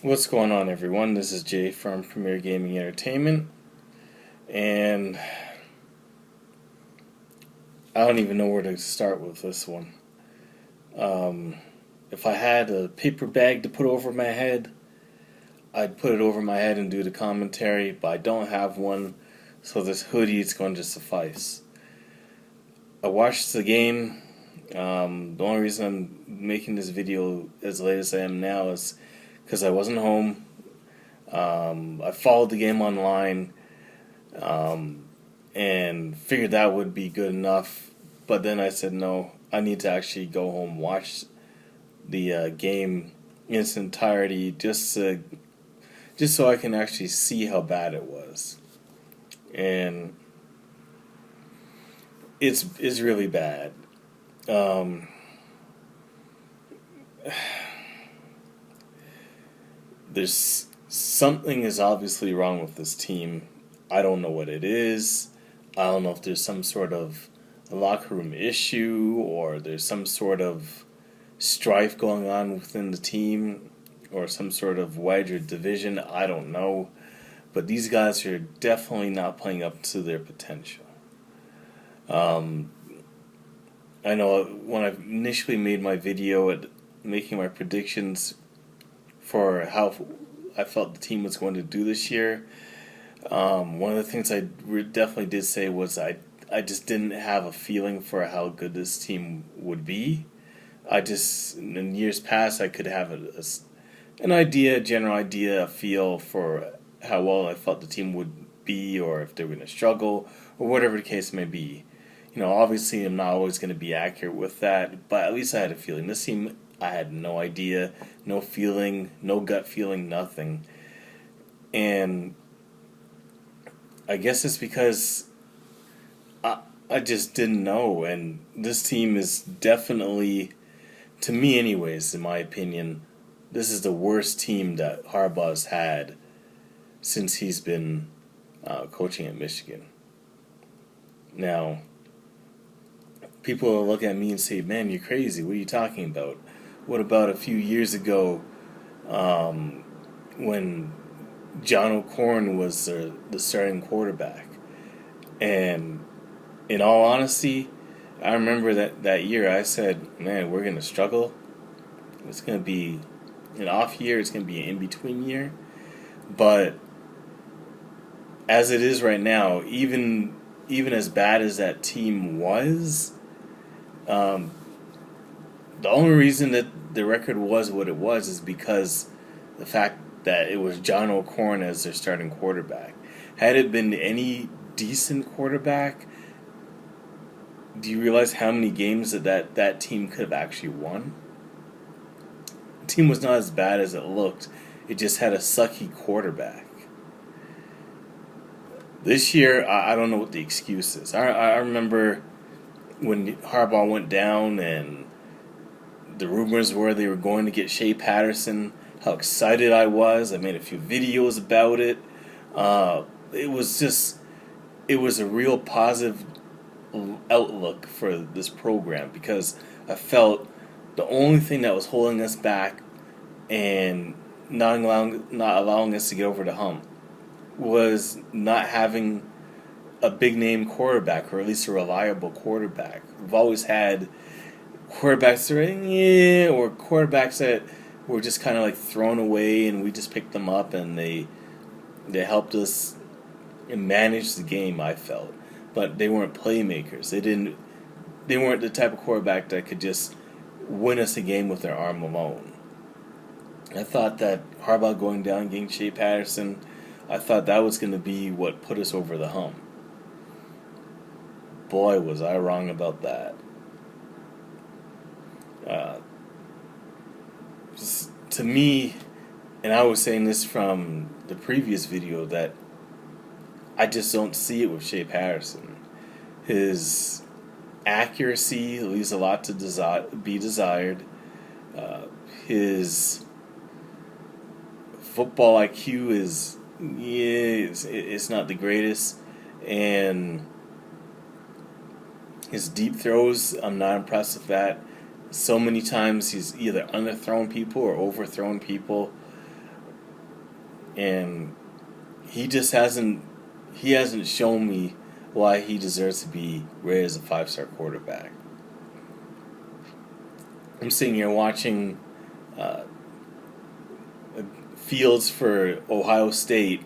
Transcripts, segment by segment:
What's going on, everyone? This is Jay from Premier Gaming Entertainment, and I don't even know where to start with this one. Um, if I had a paper bag to put over my head, I'd put it over my head and do the commentary, but I don't have one, so this hoodie is going to suffice. I watched the game. The only reason I'm making this video as late as I am now is because I wasn't home. I followed the game online um, and figured that would be good enough. But then I said, no, I need to actually go home, watch the game in its entirety, just so I can actually see how bad it was. And it's really bad. Um, there's something is obviously wrong with this team. I don't know what it is. I don't know if there's some sort of locker room issue or there's some sort of strife going on within the team or some sort of wedge or division. I don't know. But these guys are definitely not playing up to their potential. Um, I know when I initially made my video at making my predictions for how I felt the team was going to do this year, one of the things I definitely did say was I just didn't have a feeling for how good this team would be. I just, in years past, I could have an idea, a general idea, a feel for how well I felt the team would be, or if they were going to struggle, or whatever the case may be. You know, obviously, I'm not always going to be accurate with that, but at least I had a feeling. This team, I had no idea, no feeling, no gut feeling, nothing. And I guess it's because I just didn't know, and this team is definitely, to me anyways, in my opinion, this is the worst team that Harbaugh's had since he's been coaching at Michigan. Now, people will look at me and say, man, you're crazy. What are you talking about? What about a few years ago when John O'Corn was the starting quarterback? And in all honesty, I remember that year I said, man, we're going to struggle. It's going to be an off year. It's going to be an in-between year. But as it is right now, even as bad as that team was, the only reason that the record was what it was is because the fact that it was John O'Corn as their starting quarterback. Had it been any decent quarterback, do you realize how many games that team could have actually won? The team was not as bad as it looked. It just had a sucky quarterback. This year, I don't know what the excuse is. I remember when Harbaugh went down and the rumors were they were going to get Shea Patterson, how excited I was. I made a few videos about it. It was a real positive outlook for this program because I felt the only thing that was holding us back and not allowing us to get over the hump was not having a big name quarterback, or at least a reliable quarterback. We've always had quarterbacks that are, or quarterbacks that were just kind of like thrown away and we just picked them up and they helped us manage the game, I felt. But they weren't playmakers. They weren't the type of quarterback that could just win us a game with their arm alone. I thought that Harbaugh going down and getting Shea Patterson, I thought that was going to be what put us over the hump. Boy, was I wrong about that. To me, and I was saying this from the previous video, that I just don't see it with Shea Patterson. His accuracy leaves a lot to be desired. His football IQ is it's not the greatest, and his deep throws, I'm not impressed with that. So many times he's either underthrown people or overthrown people. and he just hasn't shown me why he deserves to be rated as a 5-star quarterback. I'm sitting here watching Fields for Ohio State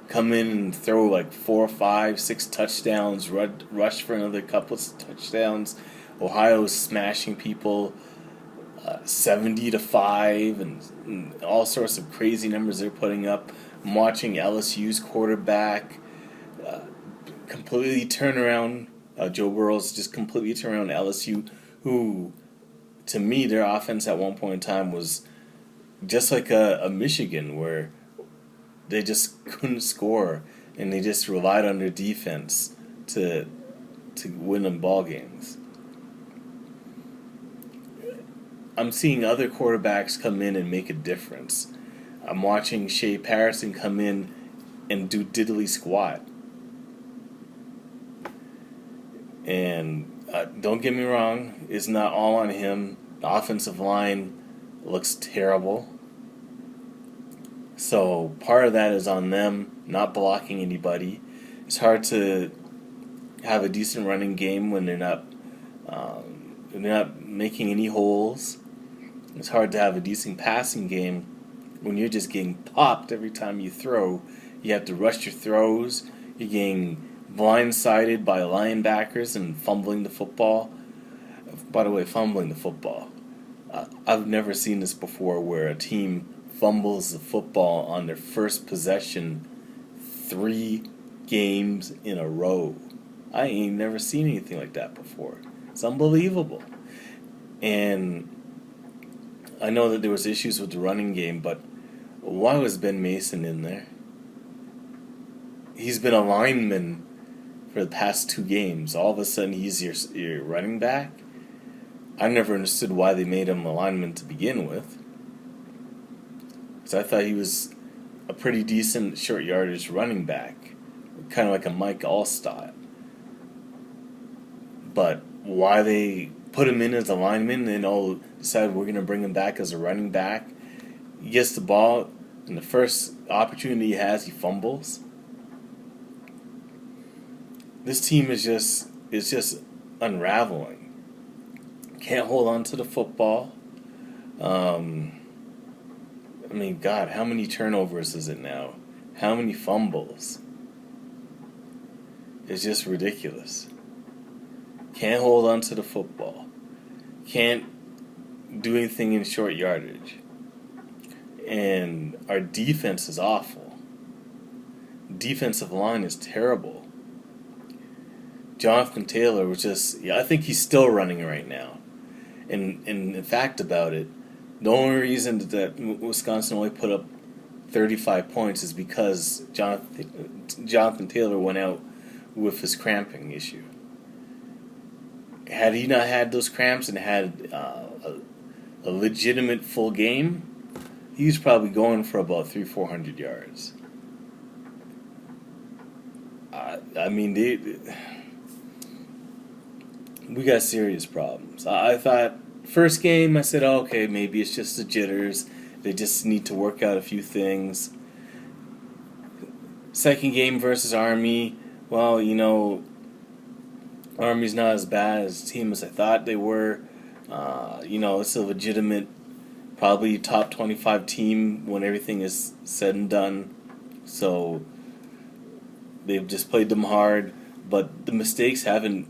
come in and throw like 4, 5, 6 touchdowns, rush for another couple of touchdowns. Ohio's smashing people 70-5 and all sorts of crazy numbers they're putting up. I'm watching LSU's quarterback completely turn around. Joe Burrow's just completely turn around LSU, who, to me, their offense at one point in time was just like a Michigan, where they just couldn't score and they just relied on their defense to win them ball games. I'm seeing other quarterbacks come in and make a difference. I'm watching Shea Patterson come in and do diddly squat. And don't get me wrong, it's not all on him. The offensive line looks terrible. So part of that is on them not blocking anybody. It's hard to have a decent running game when they're not making any holes. It's hard to have a decent passing game when you're just getting popped every time you throw. You have to rush your throws. You're getting blindsided by linebackers and fumbling the football. By the way, fumbling the football. I've never seen this before, where a team fumbles the football on their first possession 3 games in a row. I ain't never seen anything like that before. It's unbelievable. And I know that there was issues with the running game, but why was Ben Mason in there? He's been a lineman for the past 2 games. All of a sudden he's your running back? I never understood why they made him a lineman to begin with. Because I thought he was a pretty decent short yardage running back. Kind of like a Mike Allstott. But why they put him in as a lineman and then decide we're going to bring him back as a running back. He gets the ball, and the first opportunity he has, he fumbles. This team is just unraveling. Can't hold on to the football. I mean, God, how many turnovers is it now? How many fumbles? It's just ridiculous. Can't hold on to the football. Can't do anything in short yardage. And our defense is awful. Defensive line is terrible. Jonathan Taylor was I think he's still running right now. And the fact about it, the only reason that Wisconsin only put up 35 points is because Jonathan Taylor went out with his cramping issue. Had he not had those cramps and had a legitimate full game, he was probably going for about 300-400 yards. I mean, we got serious problems. I thought, first game, I said, oh, okay, maybe it's just the jitters. They just need to work out a few things. Second game versus Army, well, Army's not as bad as a team as I thought they were. It's a legitimate, probably top 25 team when everything is said and done. So they've just played them hard, but the mistakes haven't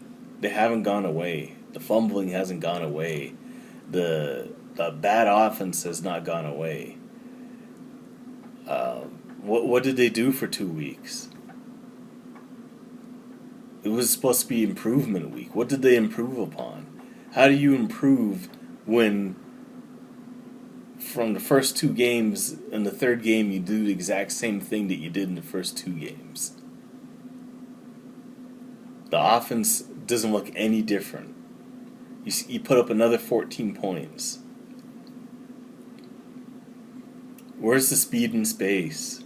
gone away. The fumbling hasn't gone away. The bad offense has not gone away. What did they do for 2 weeks? It was supposed to be improvement week. What did they improve upon? How do you improve when from the first 2 games and the third game you do the exact same thing that you did in the first 2 games? The offense doesn't look any different. You put up another 14 points. Where's the speed and space?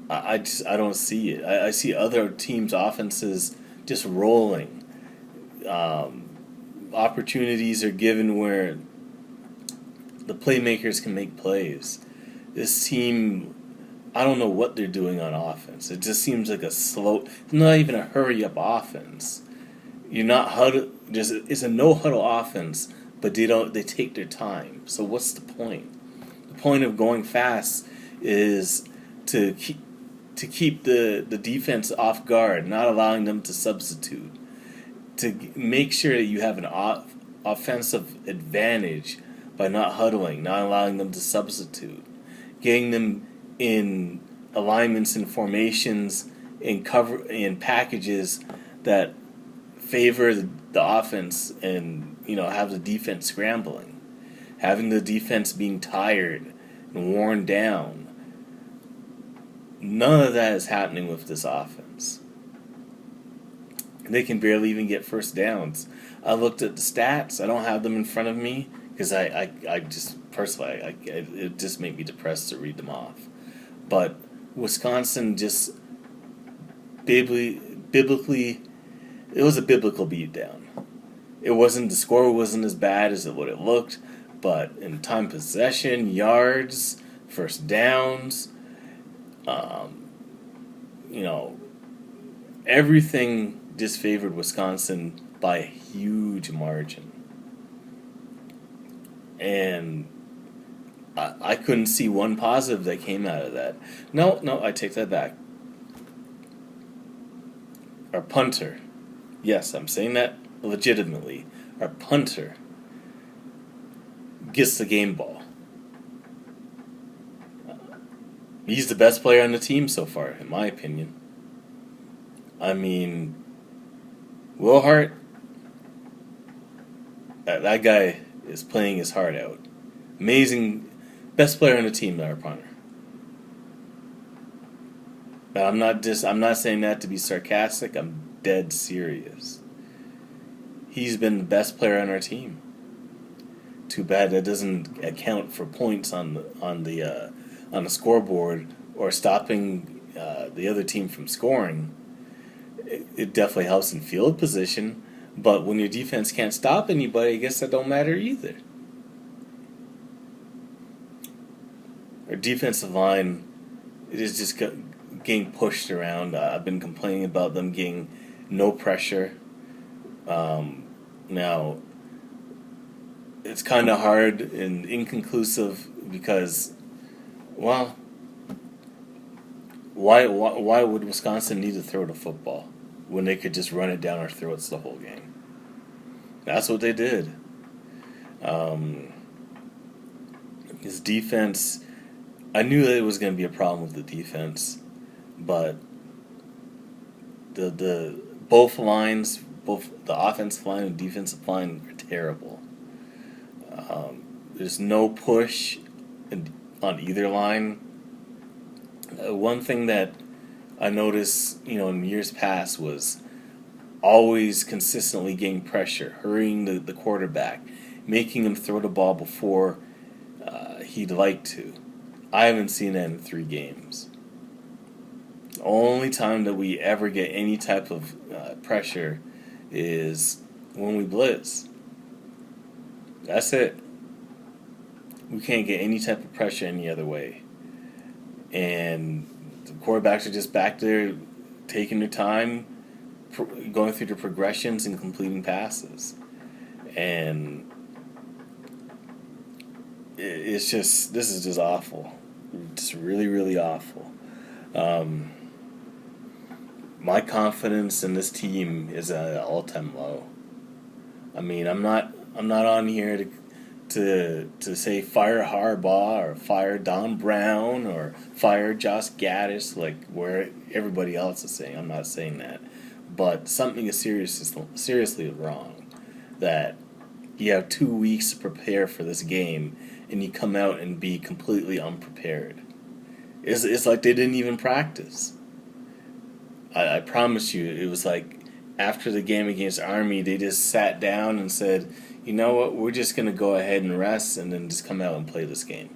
I don't see it. I see other teams' offenses just rolling. Opportunities are given where the playmakers can make plays. This team, I don't know what they're doing on offense. It just seems like a slow, not even a hurry up offense. You're not huddle. It's a no huddle offense, but they take their time. So what's the point? The point of going fast is to keep the defense off guard, not allowing them to substitute, to make sure that you have an offensive advantage by not huddling, not allowing them to substitute, getting them in alignments and formations in packages that favor the offense, and have the defense scrambling, having the defense being tired and worn down. None of that is happening with this offense. They can barely even get first downs. I looked at the stats. I don't have them in front of me because I just personally it just made me depressed to read them off. But Wisconsin just biblically, it was a biblical beatdown. The score wasn't as bad as what it looked, but in time possession, yards, first downs, everything just favored Wisconsin by a huge margin. And I couldn't see one positive that came out of that. No, I take that back. Our punter, yes, I'm saying that legitimately. Our punter gets the game ball. He's the best player on the team so far, in my opinion. I mean, Will Hart, that guy is playing his heart out. Amazing, best player on the team, our punter. But I'm not saying that to be sarcastic. I'm dead serious. He's been the best player on our team. Too bad that doesn't account for points on the scoreboard or stopping the other team from scoring. It definitely helps in field position, but when your defense can't stop anybody, I guess that don't matter either. Our defensive line, it is just getting pushed around. I've been complaining about them getting no pressure. Now, it's kind of hard and inconclusive because, well, why would Wisconsin need to throw the football when they could just run it down our throats the whole game? That's what they did. His defense, I knew that it was going to be a problem with the defense, but the both lines, both the offensive line and defensive line, are terrible. There's no push on either line. One thing that I noticed, in years past was always consistently getting pressure, hurrying the quarterback, making him throw the ball before he'd like to. I haven't seen that in 3 games. The only time that we ever get any type of pressure is when we blitz. That's it. We can't get any type of pressure any other way. And the quarterbacks are just back there taking their time, going through the progressions and completing passes. And this is just awful. Just really, really awful. My confidence in this team is at an all-time low. I mean, I'm not on here to say fire Harbaugh or fire Don Brown or fire Josh Gaddis like where everybody else is saying. I'm not saying that. But something is seriously wrong. That you have 2 weeks to prepare for this game and you come out and be completely unprepared. It's like they didn't even practice. I promise you, it was like after the game against Army, they just sat down and said, you know what, we're just going to go ahead and rest and then just come out and play this game.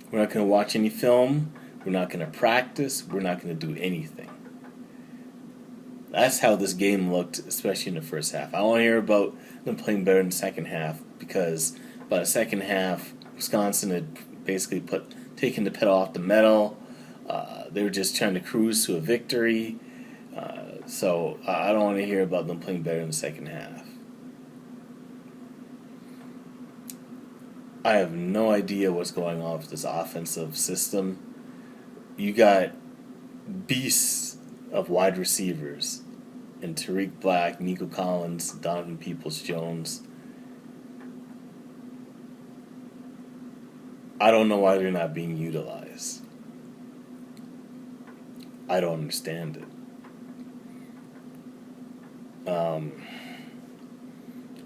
We're not going to watch any film. We're not going to practice. We're not going to do anything. That's how this game looked, especially in the first half. I want to hear about them playing better in the second half because by the second half, Wisconsin had basically taken the pedal off the metal. They were just trying to cruise to a victory. So I don't want to hear about them playing better in the second half. I have no idea what's going on with this offensive system. You got beasts of wide receivers in Tariq Black, Nico Collins, Donovan Peoples-Jones. I don't know why they're not being utilized. I don't understand it.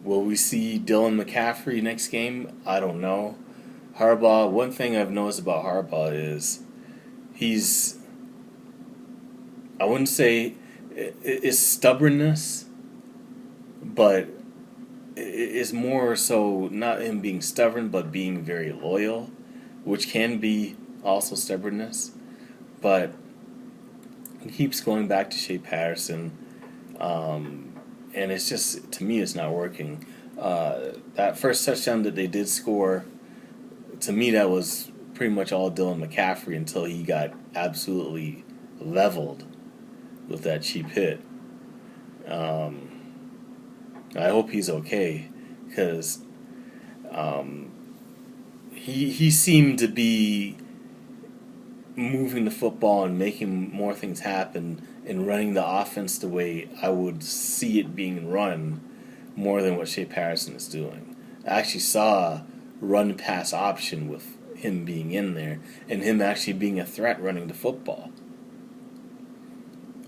Will we see Dylan McCaffrey next game? I don't know. Harbaugh, one thing I've noticed about Harbaugh is I wouldn't say it's stubbornness, but it's more so not him being stubborn, but being very loyal, which can be also stubbornness. But he keeps going back to Shea Patterson. And it's just, to me, it's not working. That first touchdown that they did score, to me, that was pretty much all Dylan McCaffrey until he got absolutely leveled with that cheap hit. I hope he's okay, because he seemed to be moving the football and making more things happen and running the offense the way I would see it being run more than what Shea Patterson is doing. I actually saw a run-pass option with him being in there and him actually being a threat running the football.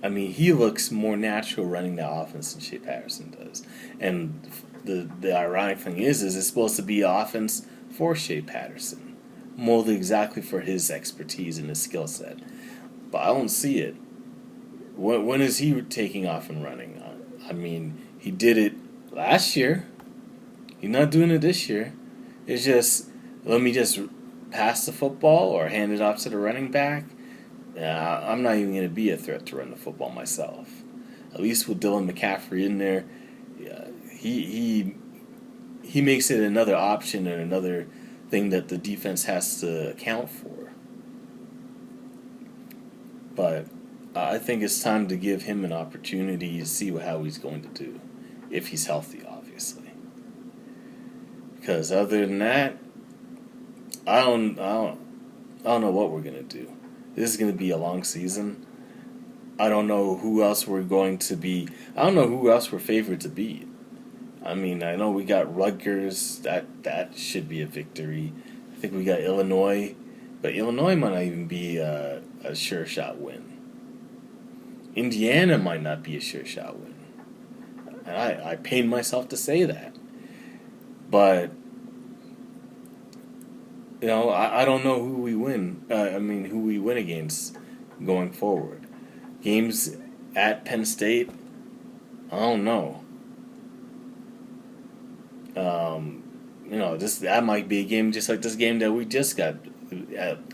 I mean, he looks more natural running the offense than Shea Patterson does. And the ironic thing is it's supposed to be offense for Shea Patterson, molded exactly for his expertise and his skill set. But I don't see it. When is he taking off and running? I mean, he did it last year. He's not doing it this year. It's just, let me just pass the football or hand it off to the running back. I'm not even going to be a threat to run the football myself. At least with Dylan McCaffrey in there, he makes it another option and another thing that the defense has to account for. But I think it's time to give him an opportunity to see how he's going to do, if he's healthy, obviously. Because other than that, I don't know what we're gonna do. This is gonna be a long season. I don't know who else we're going to be. I don't know who else we're favored to beat. I mean, I know we got Rutgers. That should be a victory. I think we got Illinois, but Illinois might not even be a sure shot win. Indiana might not be a sure shot win. And I pain myself to say that. But, you know, I don't know who we win. Who we win against going forward. Games at Penn State, I don't know. That might be a game just like this game that we just got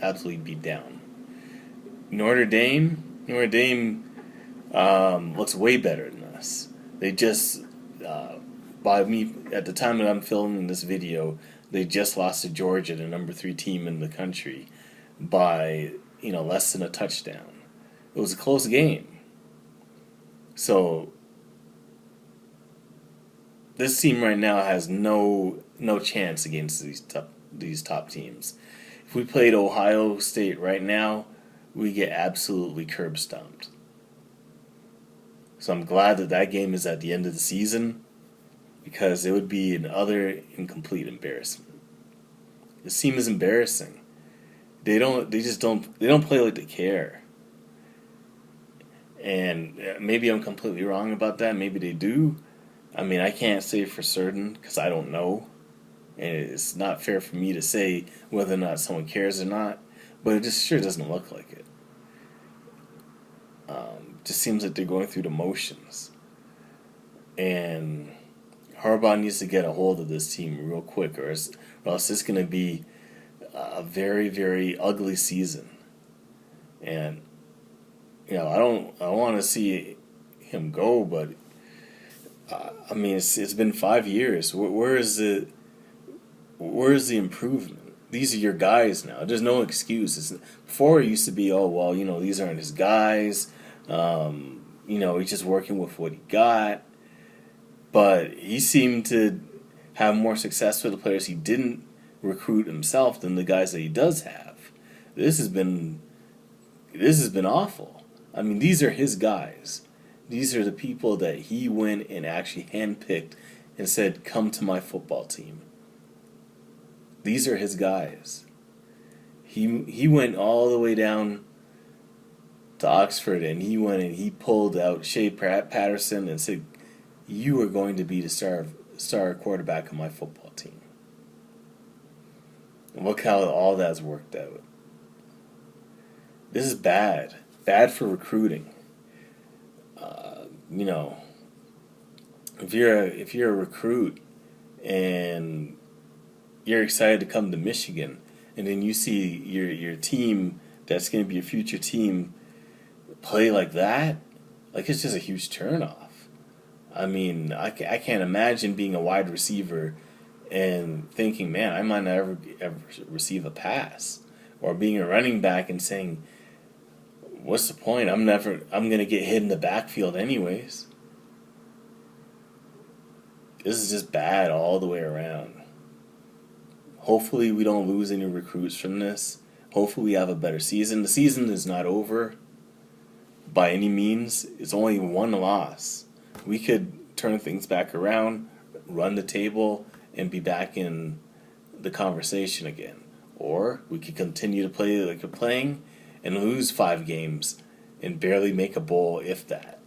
absolutely beat down. Notre Dame looks way better than us. They just, by me, at the time that I'm filming this video, they just lost to Georgia, the number 3 team in the country, by, less than a touchdown. It was a close game. So, this team right now has no chance against these top teams. If we played Ohio State right now, we get absolutely curb stomped. So I'm glad that game is at the end of the season, because it would be another incomplete embarrassment. This team is embarrassing. They don't play like they care. And maybe I'm completely wrong about that. Maybe they do. I mean, I can't say for certain because I don't know. And it's not fair for me to say whether or not someone cares or not. But it just sure doesn't look like it. Just seems like they're going through the motions. And Harbaugh needs to get a hold of this team real quick, or else it's going to be a very, very ugly season. And I don't want to see him go, but it's been 5 years. Where is the improvement? these are your guys now. There's no excuse. Before it used to be, oh well, these aren't his guys. He's just working with what he got. But he seemed to have more success with the players he didn't recruit himself than the guys that he does have. This has been awful. I mean, these are his guys. These are the people that he went and actually handpicked and said, "Come to my football team." These are his guys. He went all the way down to Oxford, and he went and he pulled out Shea Patterson and said, "You are going to be the star quarterback of my football team." And look how all that's worked out. This is bad. Bad for recruiting. If you're a recruit and you're excited to come to Michigan, and then you see your team that's going to be your future team play like that, like it's just a huge turnoff. I mean, I can't imagine being a wide receiver and thinking, man, I might not ever receive a pass, or being a running back and saying, what's the point? I'm going to get hit in the backfield anyways. This is just bad all the way around. Hopefully we don't lose any recruits from this. Hopefully we have a better season. The season is not over by any means. It's only one loss. We could turn things back around, run the table, and be back in the conversation again. Or we could continue to play like we're playing and lose 5 games and barely make a bowl, if that.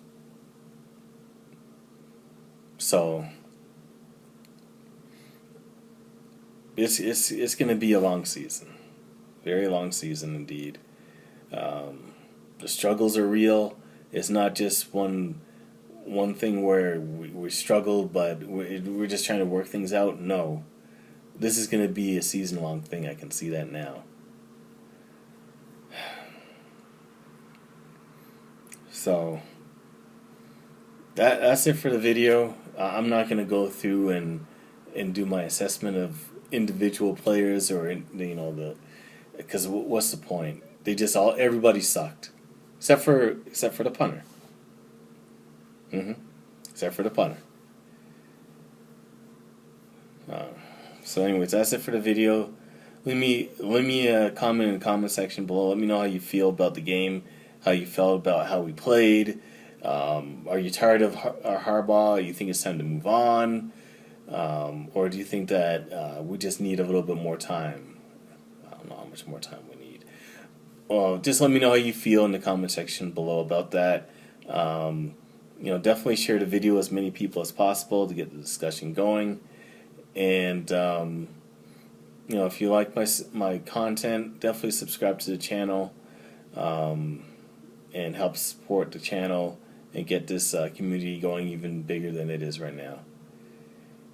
So it's going to be a long season, very long season indeed. The struggles are real. It's not just one thing where we struggle, but we're just trying to work things out. No, this is going to be a season-long thing. I can see that now. So that's it for the video. I'm not going to go through and do my assessment of individual players because what's the point? Everybody sucked, except for the punter. Except for the punter. So anyways, that's it for the video. Leave me a comment in the comment section below. Let me know how you feel about the game, how you felt about how we played. Are you tired of Harbaugh? You think it's time to move on? Or do you think that we just need a little bit more time? I don't know how much more time we need. Well, just let me know how you feel in the comment section below about that. Definitely share the video with as many people as possible to get the discussion going. And if you like my content, definitely subscribe to the channel and help support the channel and get this community going even bigger than it is right now.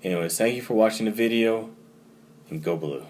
Anyways, thank you for watching the video, and go blue.